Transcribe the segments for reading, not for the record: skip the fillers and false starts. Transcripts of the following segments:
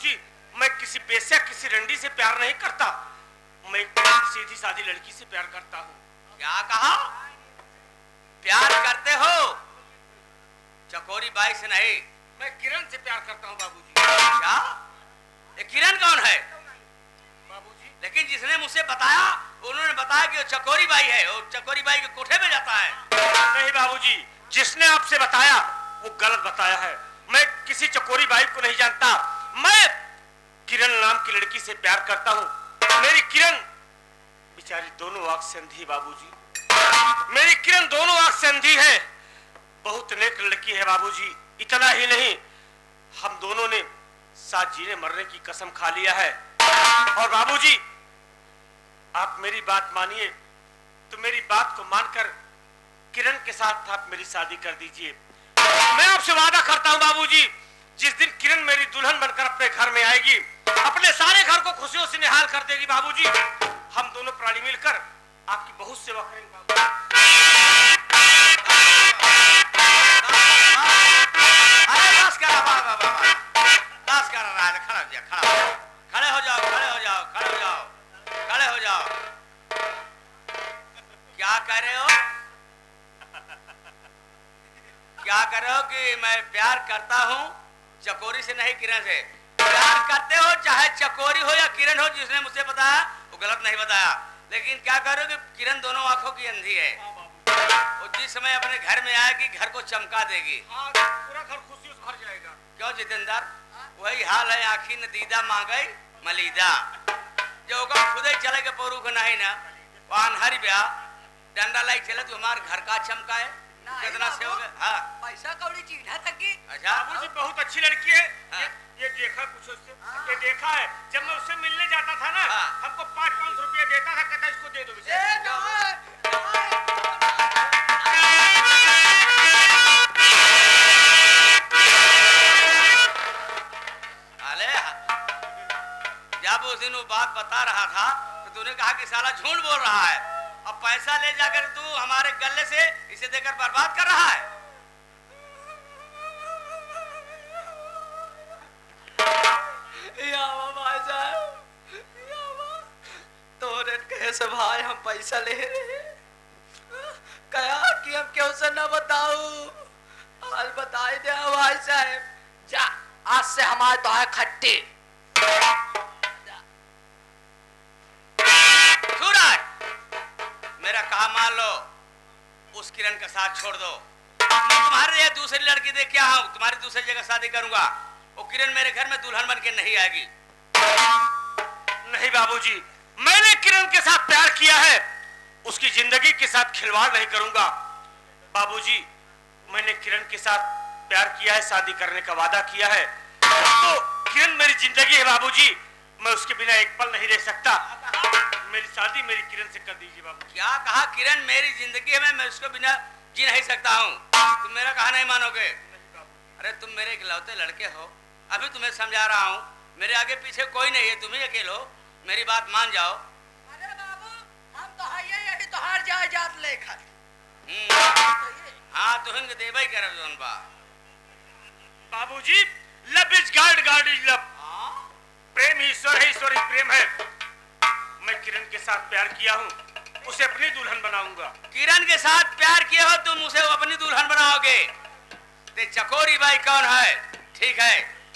बाबूजी, मैं किसी बेस्या किसी रंडी से प्यार नहीं करता, मैं एक सीधी सादी लड़की से प्यार करता हूँ। क्या कहा? प्यार करते हो चकोरी बाई से नहीं? मैं किरण से प्यार करता हूँ बाबूजी। क्या? ये किरण कौन है बाबूजी? लेकिन जिसने मुझसे बताया उन्होंने बताया कि वो चकोरी बाई है, वो चकोरी बाई के कोठे में जाता है। नहीं बाबूजी, जिसने आपसे बताया वो गलत बताया है। मैं किसी चकोरी बाई को नहीं जानता, मैं किरण नाम की लड़की से प्यार करता हूँ। मेरी किरण बेचारी दोनों आंख से अंधी बाबूजी, मेरी किरण दोनों आंख से अंधी है। बहुत नेक लड़की है बाबूजी। इतना ही नहीं, हम दोनों ने साथ जीने मरने की कसम खा लिया है। और बाबूजी, आप मेरी बात मानिए तो मेरी बात को मानकर किरण के साथ आप मेरी शादी कर दीजिए। मैं आपसे वादा करता हूं बाबूजी, जिस दिन किरण मेरी दुल्हन बनकर अपने घर में आएगी, अपने सारे घर को खुशियों से निहाल कर देगी बाबूजी, हम दोनों प्राणी मिलकर आपकी बहुत सेवा करेंगे बाबूजी। खड़े हो जाओ, खड़े हो जाओ, खड़े हो जाओ, खड़े हो जाओ। क्या कह रहे हो? क्या कर रहे हो कि मैं प्यार करता हूँ चकोरी से नहीं किरण से? प्यार करते हो चाहे चकोरी हो या किरण हो, जिसने मुझसे बताया वो गलत नहीं बताया। लेकिन क्या कर रहे हो कि किरण दोनों आंखों की अंधी है, वो जिस समय अपने घर में आएगी घर को चमका देगी। पूरा घर खुशियों से भर जाएगा। क्यों जितेंद्र? वही हाल है, आखी न दीदा मांगई मलीदा। जो खुदे चले के पोरू को नहीं ना वाहन हर ब्याह डंडा लाई चले तो हमारे घर का चमका है कितना से हो गए। हाँ, पैसा कौड़ी चीज है तकी। अच्छा बाबूजी, बहुत अच्छी लड़की है। हाँ। ये देखा कुछ उससे, ये देखा है। जब मैं उससे मिलने जाता था ना, हाँ। हमको 500 रुपया देता था, कहता इसको दे दो अरे जब उस दिन वो बात बता रहा था तो तूने कहा कि साला झूठ बोल रहा है, अब पैसा ले जाकर तू हमारे गले से इसे देकर बर्बाद कर रहा है। भाई साहब, तोरे कैसे भाई हम पैसा ले रहे कहा कि हम क्यों से न बताऊ, आज बताई दे भाई साहब। जा आज से हमारे तो है खट्टी। मेरा कहा मान लो, उस किरण का साथ छोड़ दो। मैं तुम्हारे लिए दूसरी लड़की देख के आया हूं, तुम्हारी दूसरी जगह शादी करूंगा। वो किरण मेरे घर में दुल्हन बन के नहीं आएगी। नहीं बाबूजी, मैंने किरण के साथ प्यार किया है, उसकी जिंदगी के साथ खिलवाड़ नहीं करूंगा। बाबूजी, मैंने किरण के साथ प्यार किया है, शादी करने का वादा किया है। तो किरण मेरी जिंदगी है बाबूजी, मैं उसके बिना एक पल नहीं रह सकता। मेरी शादी मेरी किरण से कर दीजिए बाबू। क्या कहा? किरण मेरी जिंदगी में, मैं उसको बिना जी नहीं सकता हूँ। तुम मेरा कहा नहीं मानोगे? अरे तुम मेरे इकलौते लड़के हो, अभी तुम्हें समझा रहा हूँ, मेरे आगे पीछे कोई नहीं है, तुम ही अकेले हो, मेरी बात मान जाओ। अरे बाबू, हम तो है यही तो हर जात लेकर। हाँ तो हिंग देवई करब जोन बा। बाबूजी, love is God, God is love. प्रेम ही ईश्वर है, ईश्वर ही प्रेम है। मैं किरण के साथ प्यार किया हूँ, उसे अपनी दुल्हन बनाऊंगा। किरण के साथ प्यार किए हो तुम, उसे अपनी दुल्हन बनाओगे। ते चकोरी बाई कौन है? ठीक है,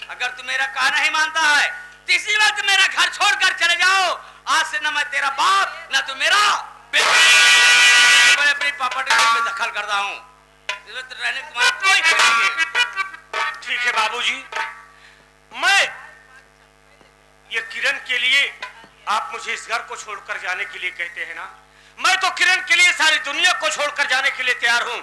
अगर तू मेरा कहा नहीं मानता है तो इसी वक्त मेरा घर छोड़कर चले जाओ। आज से न मैं तेरा बाप न तू मेरा बेटा। मैं अपनी प्रॉपर्टी में दखल करता हूँ, रहने तुम्हारा कोई हक नहीं है। ठीक है बाबूजी, मैं ये किरण के लिए आप मुझे इस घर को छोड़कर जाने के लिए कहते हैं ना, मैं तो किरण के लिए सारी दुनिया को छोड़कर जाने के लिए तैयार हूं,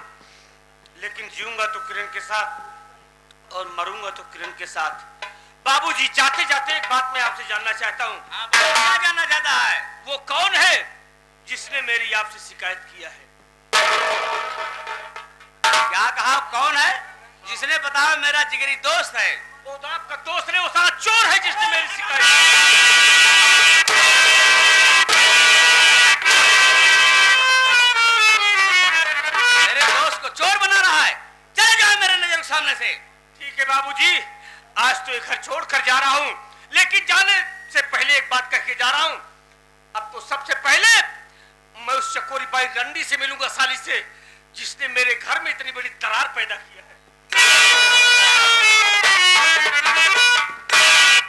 लेकिन जीऊंगा तो किरण के साथ और मरूंगा तो किरण के साथ। बाबूजी, जाते जाते एक बात मैं आपसे जानना चाहता हूं। हाँ, क्या जानना चाहता है? वो कौन है जिसने मेरी आपसे शिकायत किया है? क्या कहा? कौन है जिसने बताया? मेरा जिगरी दोस्त है। वो तो आपका दोस्त नहीं, वो सारा चोर है जिसने मेरी शिकायत की। मेरे दोस्त को चोर बना रहा है, चले जाओ मेरे नजर के सामने से। ठीक है बाबूजी, आज तो ये घर छोड़कर जा रहा हूँ, लेकिन जाने से पहले एक बात कह के जा रहा हूं। अब तो सबसे पहले मैं उस चकोरी बाई रंडी से मिलूंगा, साली से, जिसने मेरे घर में इतनी बड़ी दरार पैदा किया है।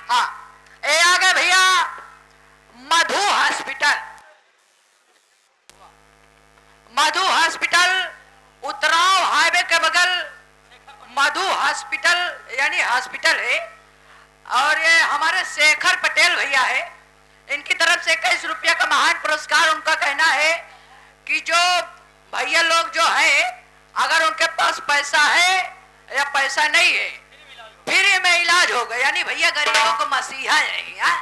हाँ, ए आ गए भैया मधु हॉस्पिटल। मधु हॉस्पिटल उतराव हाईवे के बगल मधु हॉस्पिटल यानी हॉस्पिटल है। और ये हमारे शेखर पटेल भैया है, इनकी तरफ से 21 रुपया का महान पुरस्कार। उनका कहना है कि जो भैया लोग जो है, अगर उनके पास पैसा है या पैसा नहीं है, फ्री में इलाज होगा। यानी भैया गरीबों को मसीहा है,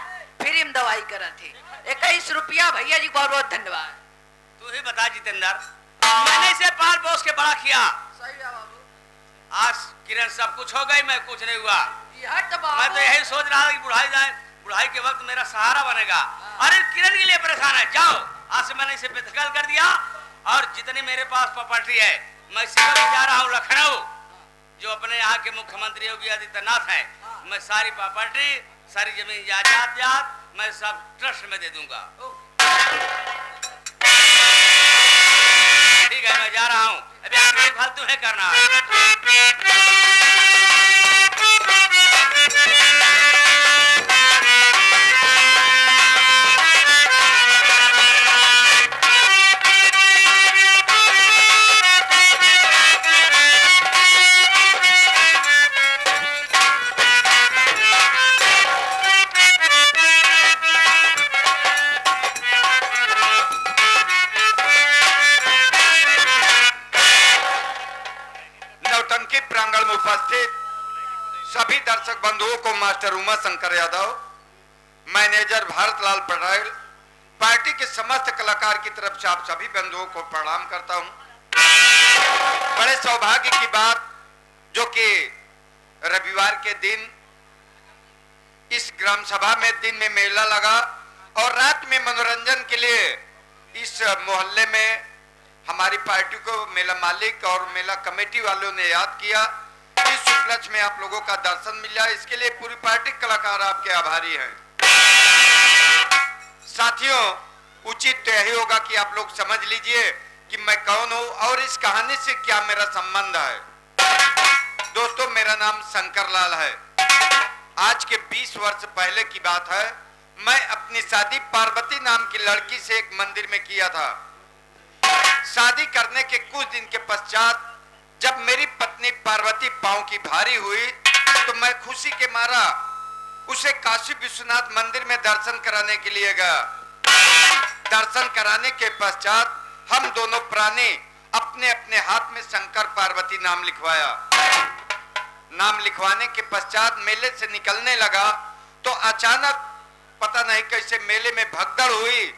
फ्री में दवाई करा थी। 21 रुपया भैया जी, बहुत बहुत धन्यवाद। तू ही बता जितेंद्र, मैंने इसे पाल पोस के बड़ा किया। सही है बाबू। आज किरण सब कुछ हो गई, मैं कुछ नहीं हुआ। तो मैं तो यही सोच रहा था कि बुढ़ाई के वक्त मेरा सहारा बनेगा। अरे किरण के लिए परेशान है। जाओ, आज से मैंने इसे बेदखल कर दिया और जितनी मेरे पास प्रॉपर्टी है मैं सीधा जा रहा हूँ लखनऊ, जो अपने यहाँ के मुख्यमंत्री योगी आदित्यनाथ हैं। मैं सारी प्रॉपर्टी, सारी जमीन जायदाद मैं सब ट्रस्ट में दे दूंगा। ठीक है, मैं जा रहा हूँ। अभी आगे फालतू है करना प्रांगण में उपस्थित सभी दर्शक बंधुओं को मास्टर उमा शंकर यादव, मैनेजर भारत लाल पटेल, पार्टी के समस्त कलाकार की तरफ से आप सभी बंधुओं को प्रणाम करता हूं। बड़े सौभाग्य की बात जो कि रविवार के दिन इस ग्राम सभा में दिन में मेला लगा और रात में मनोरंजन के लिए इस मोहल्ले में हमारी पार्टी को मेला मालिक और मेला कमेटी वालों ने याद किया। इस उपलक्ष्य में आप लोगों का दर्शन मिल जाए, इसके लिए पूरी पार्टी कलाकार आपके आभारी हैं। साथियों, उचित तो यही होगा कि आप लोग समझ लीजिए कि मैं कौन हूं और इस कहानी से क्या मेरा संबंध है। दोस्तों, मेरा नाम शंकर लाल है। आज के 20 वर्ष पहले की बात है। मैं अपनी शादी पार्वती नाम की लड़की से एक मंदिर में किया था। शादी करने के कुछ दिन के पश्चात जब मेरी पत्नी पार्वती पांव की भारी हुई तो मैं खुशी के मारा उसे काशी विश्वनाथ मंदिर में दर्शन कराने के लिए गया। दर्शन कराने के पश्चात हम दोनों प्राणी अपने अपने हाथ में शंकर पार्वती नाम लिखवाया। नाम लिखवाने के पश्चात मेले से निकलने लगा तो अचानक पता नहीं कैसे मेले में भगदड़ हुई।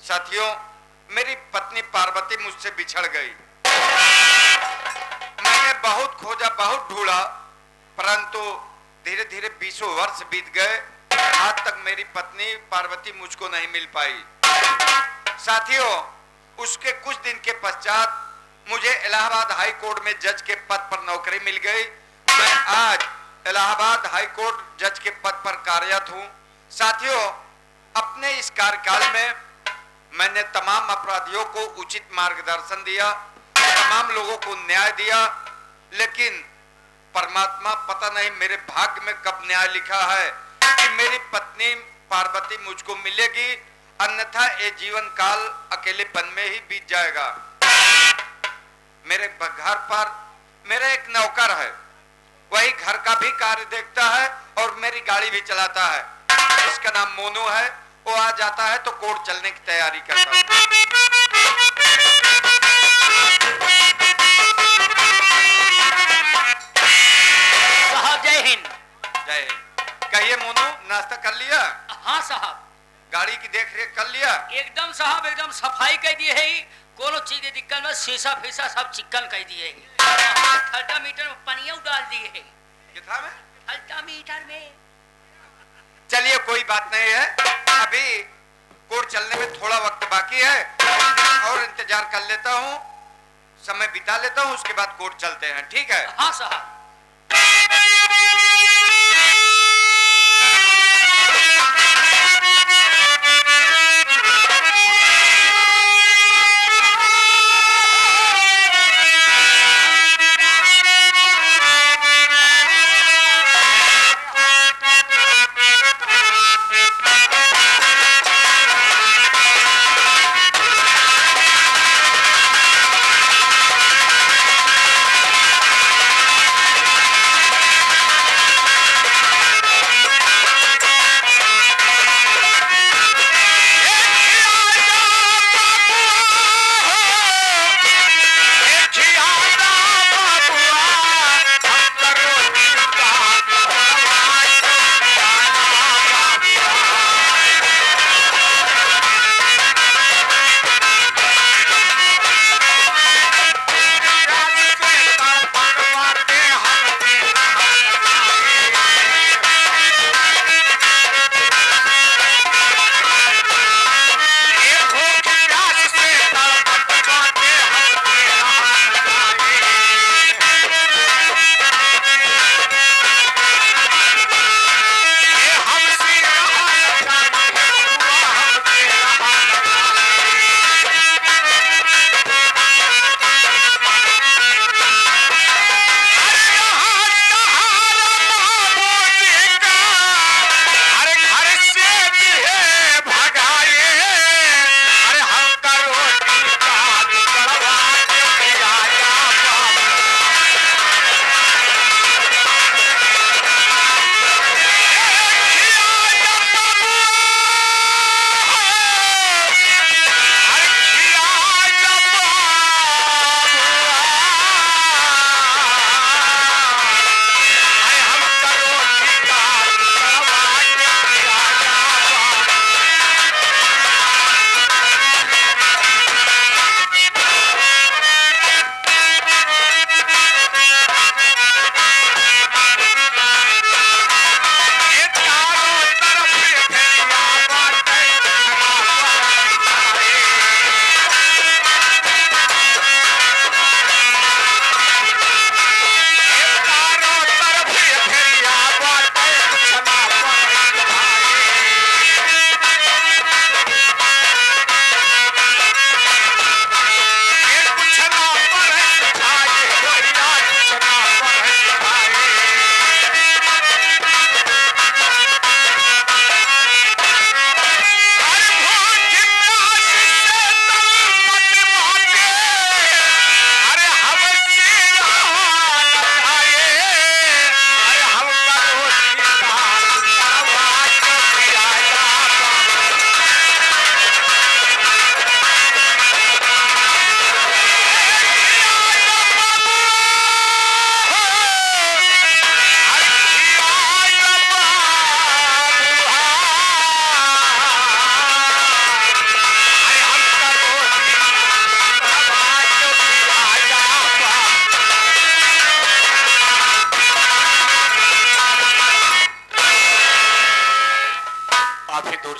साथियों, मेरी पत्नी पार्वती मुझसे बिछड़ गई। मैंने बहुत खोजा, बहुत ढूंढा, परंतु धीरे धीरे 20 वर्ष बीत गए, आज तक मेरी पत्नी पार्वती मुझको नहीं मिल पाई। साथियों, उसके कुछ दिन के पश्चात मुझे इलाहाबाद हाई कोर्ट में जज के पद पर नौकरी मिल गई। मैं आज इलाहाबाद हाई कोर्ट जज के पद पर कार्यरत हूँ। साथियों, अपने इस कार्यकाल में मैंने तमाम अपराधियों को उचित मार्गदर्शन दिया, तमाम लोगों को न्याय दिया, लेकिन परमात्मा पता नहीं मेरे भाग्य में कब न्याय लिखा है कि मेरी पत्नी पार्वती मुझको मिलेगी, अन्यथा ये जीवन काल अकेलेपन में ही बीत जाएगा। मेरे घर पर मेरा एक नौकर है, वही घर का भी कार्य देखता है और मेरी गाड़ी भी चलाता है। इसका नाम मोनू है। वो आ जाता है तो कोर्ट चलने की तैयारी करता है। साहब जय हिंद। जय हिंद। कहिए मोनू, नाश्ता कर लिया? हाँ साहब। गाड़ी की देख रेख कर लिया? एकदम साहब, एकदम सफाई कर दिए है। कोनो चीज की दिक्कत में शीशा फीसा सब चिकन कर दिए है। थल्टा मीटर में पनिया डाल दिए है। कितना में? थल्टा मीटर में। चलिए, कोई बात नहीं है, अभी कोर्ट चलने में थोड़ा वक्त बाकी है और इंतजार कर लेता हूँ, समय बिता लेता हूँ, उसके बाद कोर्ट चलते हैं। ठीक है? हाँ साहब।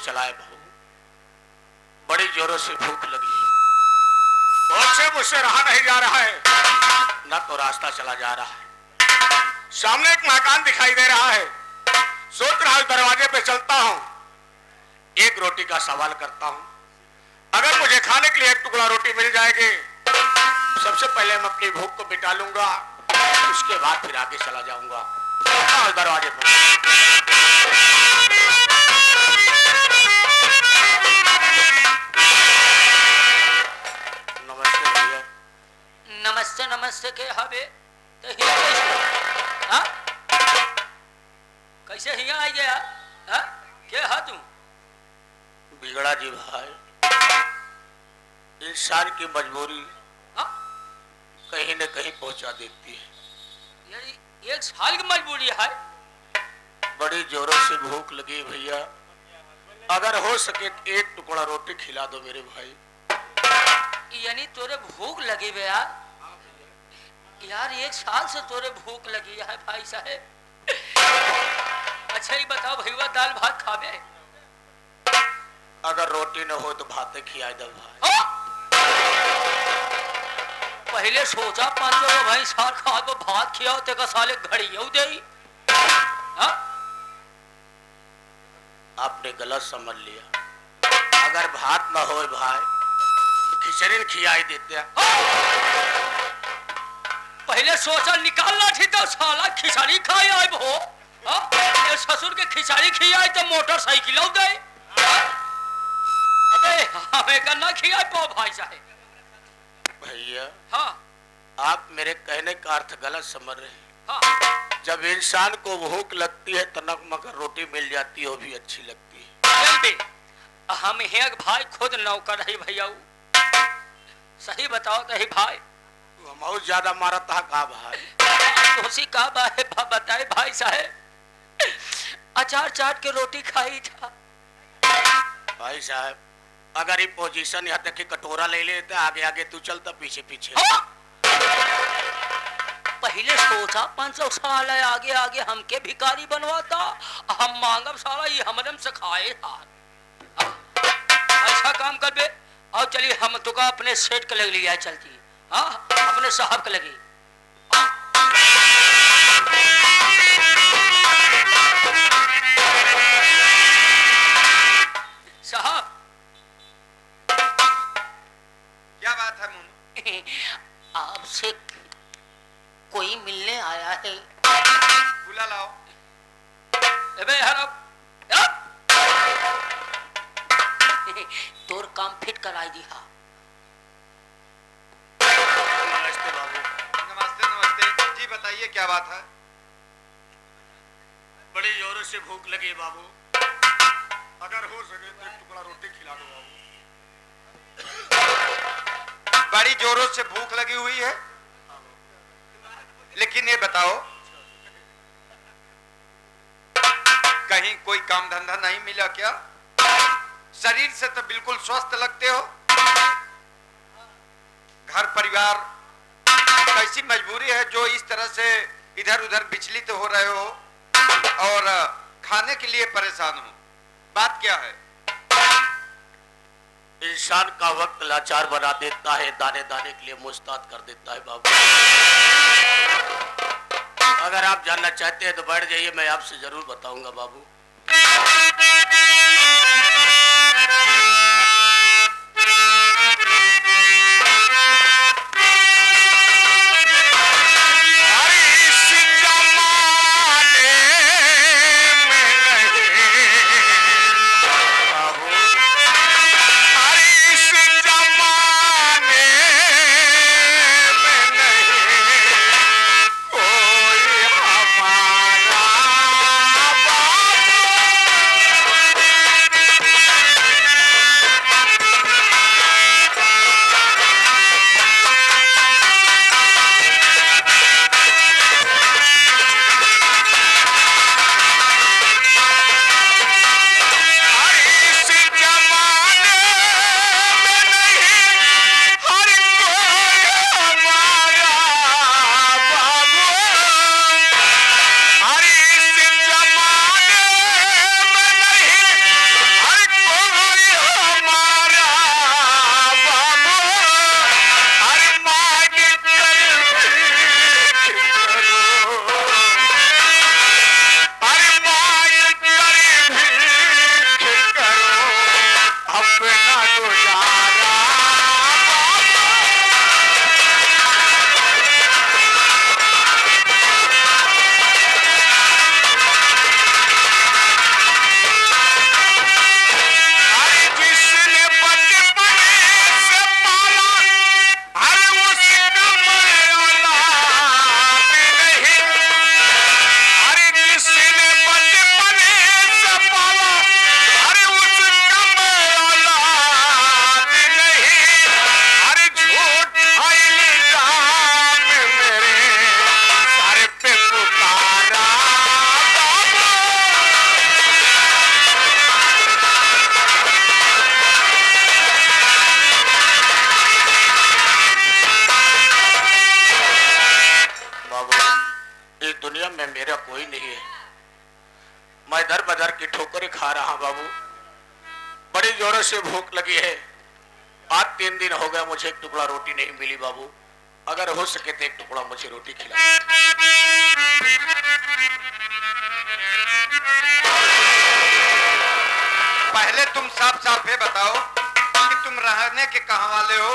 चलाए बाबू, बड़ी जोरों से भूख लगी, बहुत से मुझसे रहा नहीं जा रहा है, न तो रास्ता चला जा रहा है। सामने एक मकान दिखाई दे रहा है, सोच रहा हूं दरवाजे पे चलता हूं, एक रोटी का सवाल करता हूं, अगर मुझे खाने के लिए एक टुकड़ा रोटी मिल जाएगी, सबसे पहले मैं अपनी भूख को मिटा लूंगा, उसके बाद फिर आगे चला जाऊंगा। दरवाजे पर नमस्ते भैया। नमस्ते नमस्ते के हवे तो कैसे हिया आई गया हा? के हा तू? बिगड़ा जी भाई, इंसान की मजबूरी कहीं न कहीं पहुंचा देती है। ये एक साल की मजबूरी है। बड़ी जोरों से भूख लगी भैया, अगर हो सके तो एक टुकड़ा रोटी खिला दो मेरे भाई। यानी तोरे भूख लगी बे यार? यार एक साल से तोरे भूख लगी है भाई साहब। अच्छा ही बताओ भैया, दाल भात खावे? अगर रोटी न हो तो भाते खिला दो भाई। पहले सोचा पांचो भाई साल खा को भात खियाओ ते का साले घड़ी यू दे। आपने गलत समझ लिया, अगर भात न हो भाई खिचड़ी खिलाई देते। पहले सोचा निकालना थी तो साला खिचड़ी खाई आए भो। ससुर के खिचड़ी खियाए तो मोटरसाइकिल दे। अबे हमें का ना खियाए पो भाई साहब। भैया हाँ आप मेरे कहने का अर्थ गलत समझ रहे हैं। हाँ जब इंसान को भूख लगती है तो नक मगर रोटी मिल जाती है, वो भी अच्छी लगती है। हम एक भाई खुद नौकर है भैया, सही बताओ तो भाई बहुत ज्यादा मारा था का भाई? उसी का बताए भाई साहब, अचार चाट के रोटी खाई था। भाई साहब अगर ये पोजीशन यहाँ तक कि कटोरा ले लेते, आगे आगे तू चलता पीछे पीछे। पहले सोचा 500 साल है, आगे आगे हमके भिखारी बनवाता, हम मांगब साला ये हमदम से खाए था। ऐसा काम कर बे, और चलिए हम तो का अपने सेठ के लग लिया चलती। हाँ अपने साहब के लगी। साहब क्या बात है मुन्नू? आपसे कोई मिलने आया है। बुला लाओ। तोर काम फिट कराई दी। हा नमस्ते बाबू। नमस्ते नमस्ते जी, बताइए क्या बात है? बड़ी जोरों से भूख लगी बाबू, अगर हो सके तो एक टुकड़ा रोटी खिला दो बाबू। बड़ी जोरों से भूख लगी हुई है, लेकिन ये बताओ कहीं कोई काम धंधा नहीं मिला क्या? शरीर से तो बिल्कुल स्वस्थ लगते हो। घर परिवार कैसी मजबूरी है जो इस तरह से इधर उधर विचलित हो रहे हो और खाने के लिए परेशान हो? बात क्या है? इंसान का वक्त लाचार बना देता है, दाने दाने के लिए मुस्ताद कर देता है बाबू। अगर आप जानना चाहते हैं तो बैठ जाइए, मैं आपसे जरूर बताऊंगा बाबू। मेरा कोई नहीं है। मैं दर बदर की ठोकरें खा रहा हूं बाबू। बड़ी जोरों से भूख लगी है। आज 3 दिन हो गए मुझे एक टुकड़ा रोटी नहीं मिली बाबू। अगर हो सके तो एक टुकड़ा मुझे रोटी खिला। पहले तुम साफ साफ ये बताओ कि तुम रहने के कहाँ वाले हो,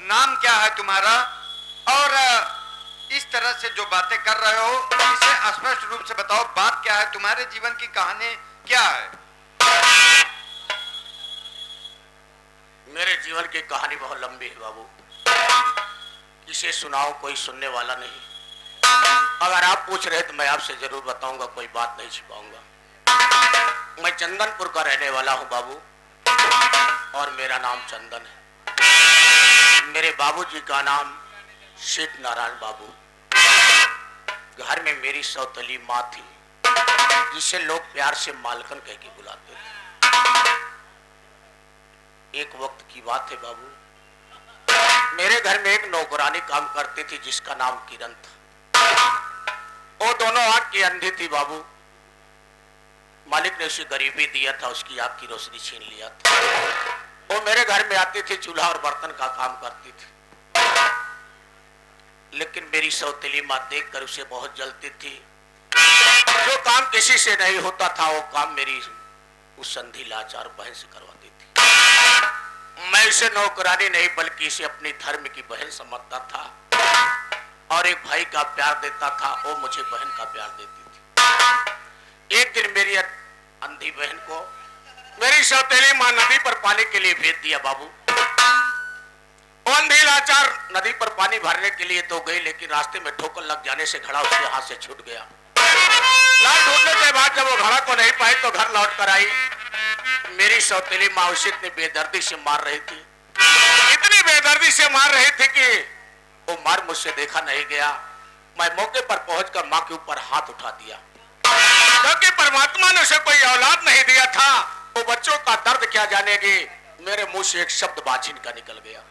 नाम क्या है तुम्हारा, और इस तरह से जो बातें कर रहे हो इसे स्पष्ट रूप से बताओ। बात क्या है, तुम्हारे जीवन की कहानी क्या है? मेरे जीवन की कहानी बहुत लंबी है बाबू। इसे सुनाओ, कोई सुनने वाला नहीं। अगर आप पूछ रहे तो मैं आपसे जरूर बताऊंगा, कोई बात नहीं छिपाऊंगा। मैं चंदनपुर का रहने वाला हूं बाबू, और मेरा नाम चंदन है। मेरे बाबूजी का नाम सेठ नारायण बाबू। घर में मेरी सौतेली माँ थी, जिसे लोग प्यार से मालकन कह के बुलाते थे। एक वक्त की बात है बाबू, मेरे घर में एक नौकरानी काम करती थी जिसका नाम किरण था। वो दोनों आंख की अंधी थी बाबू। मालिक ने उसे गरीबी दिया था, उसकी आंख की रोशनी छीन लिया था। वो मेरे घर में आती थी, चूल्हा और बर्तन का काम करती थी। लेकिन मेरी सौतेली माँ देखकर उसे बहुत जलती थी। जो काम किसी से नहीं होता था वो काम मेरी उस अंधी लाचार बहन से करवाती थी। मैं इसे नौकरानी नहीं बल्कि इसे अपनी धर्म की बहन समझता था, और एक भाई का प्यार देता था, वो मुझे बहन का प्यार देती थी। एक दिन मेरी अंधी बहन को मेरी सौतेली माँ नदी पर पानी के लिए भेज दिया बाबू। वो अंधी लाचार नदी पर पानी भरने के लिए तो गई, लेकिन रास्ते में ठोकर लग जाने से घड़ा उसके हाथ से छूट गया। लाल ढूंढने के बाद जब वो घड़ा को नहीं पाई तो घर लौट कर आई। मेरी सौतेली माँ उसे इतनी बेदर्दी से मार रही थी, इतनी बेदर्दी से मार रही थी कि वो मार मुझसे देखा नहीं गया। मैं मौके पर पहुंचकर माँ के ऊपर हाथ उठा दिया, क्योंकि परमात्मा ने उसे कोई औलाद नहीं दिया था। वो बच्चों का दर्द क्या जानेगी। मेरे मुंह से एक शब्द बाछिन का निकल गया।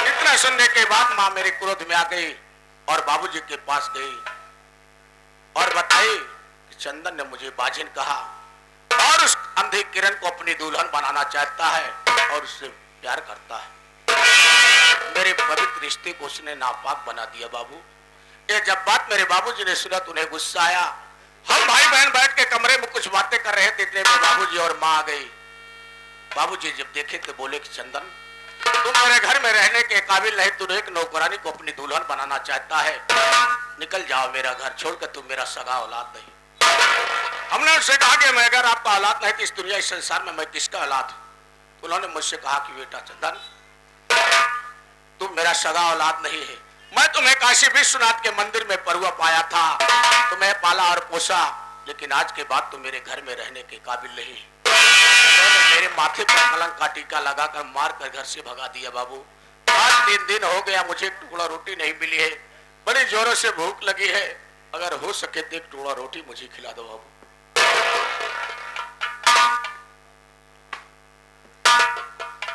इतना सुनने के बाद माँ मेरे क्रोध में आ गई और बाबूजी के पास गई और बताई कि चंदन ने मुझे बाझिन कहा और उस अंधी किरण को अपनी दुल्हन बनाना चाहता है और उससे प्यार करता है। मेरे पवित्र रिश्ते को उसने नापाक बना दिया बाबू। ये जब बात मेरे बाबूजी ने सुना तो उन्हें गुस्सा आया। हम भाई बहन बैठ के कमरे में कुछ बातें कर रहे थे, इतने में बाबूजी और माँ आ गई। बाबूजी जब देखे तो बोले कि चंदन, तुम मेरे घर में रहने के काबिल नहीं, तू एक नौकरानी को अपनी दुल्हन बनाना चाहता है। निकल जाओ मेरा घर छोड़कर, तुम मेरा सगा औलाद नहीं। हमने उनसे कहा कि मैं अगर आपका औलाद नहीं तो इस दुनिया इस संसार में मैं किसका औलाद हूं। उन्होंने मुझसे कहा कि बेटा चंदन, तुम मेरा सगा औलाद नहीं है। मैं तुम्हें काशी विश्वनाथ के मंदिर में परुआ पाया था, तुम्हें पाला और पोसा, लेकिन आज के बाद तुम मेरे घर में रहने के काबिल नहीं। मेरे माथे पर कलंक का टीका लगाकर मार कर घर से भगा दिया बाबू। आज 3 दिन हो गया, मुझे एक टुकड़ा रोटी नहीं मिली है। बड़ी जोरों से भूख लगी है, अगर हो सके तो एक टुकड़ा रोटी मुझे खिला दो बाबू।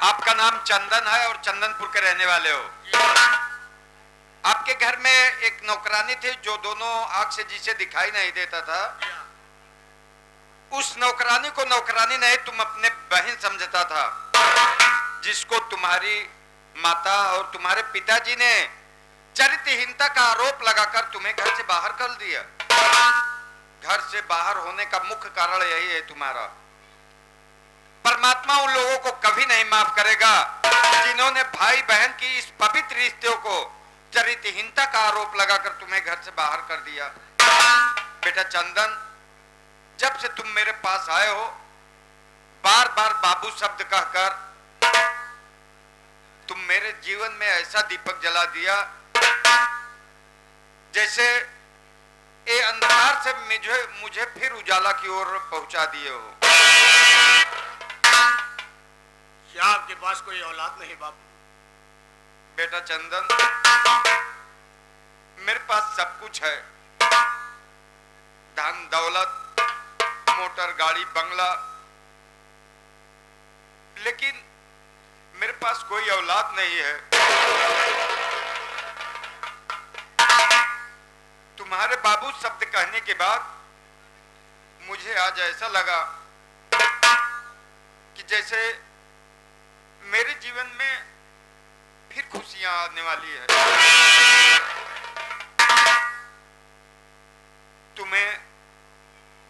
आपका नाम चंदन है और चंदनपुर के रहने वाले हो। आपके घर में एक नौकरानी थी जो दोनों आंख से जिसे दिखाई नहीं देता था। उस नौकरानी को नौकरानी नहीं, तुम अपने बहन समझता था, जिसको तुम्हारी माता और तुम्हारे पिताजी ने चरित्रहीनता का आरोप लगाकर तुम्हें घर से बाहर कर दिया। घर से बाहर होने का मुख्य कारण यही है तुम्हारा। परमात्मा उन लोगों को कभी नहीं माफ करेगा जिन्होंने भाई बहन की इस पवित्र रिश्ते को चरित्रहीनता का आरोप लगाकर तुम्हें घर से बाहर कर दिया। बेटा चंदन, जब से तुम मेरे पास आए हो, बार बार बाबू शब्द कहकर तुम मेरे जीवन में ऐसा दीपक जला दिया जैसे ये अंधकार से मुझे फिर उजाला की ओर पहुंचा दिए हो। क्या आपके पास कोई औलाद नहीं बाबू? बेटा चंदन, मेरे पास सब कुछ है, धन दौलत, मोटर गाड़ी बंगला, लेकिन मेरे पास कोई औलाद नहीं है। तुम्हारे तुम्हारे बाबू शब्द कहने के बाद मुझे आज ऐसा लगा कि जैसे मेरे जीवन में फिर खुशियां आने वाली है। तुम्हें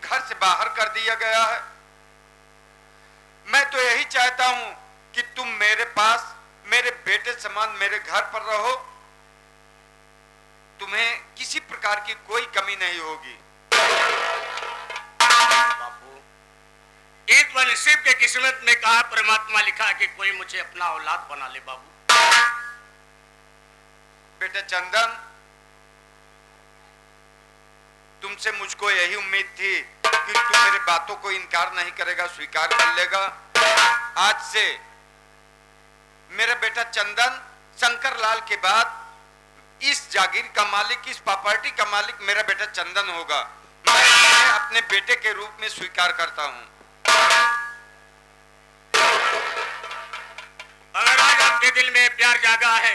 घर से बाहर कर दिया गया है। मैं तो यही चाहता हूं कि तुम मेरे पास मेरे बेटे समान मेरे घर पर रहो। तुम्हें किसी प्रकार की कोई कमी नहीं होगी। बापू, एक नसीब के किस्मत में कहा परमात्मा लिखा कि कोई मुझे अपना औलाद बना ले। बाबू बेटा चंदन, तुमसे मुझको यही उम्मीद थी कि तू मेरे बातों को इनकार नहीं करेगा, स्वीकार कर लेगा। आज से मेरा बेटा चंदन शंकर लाल के बाद इस जागीर का मालिक, इस प्रॉपर्टी का मालिक मेरा बेटा चंदन होगा। मैं इसे अपने बेटे के रूप में स्वीकार करता हूं। अगर आज आपके दिल में प्यार जागा है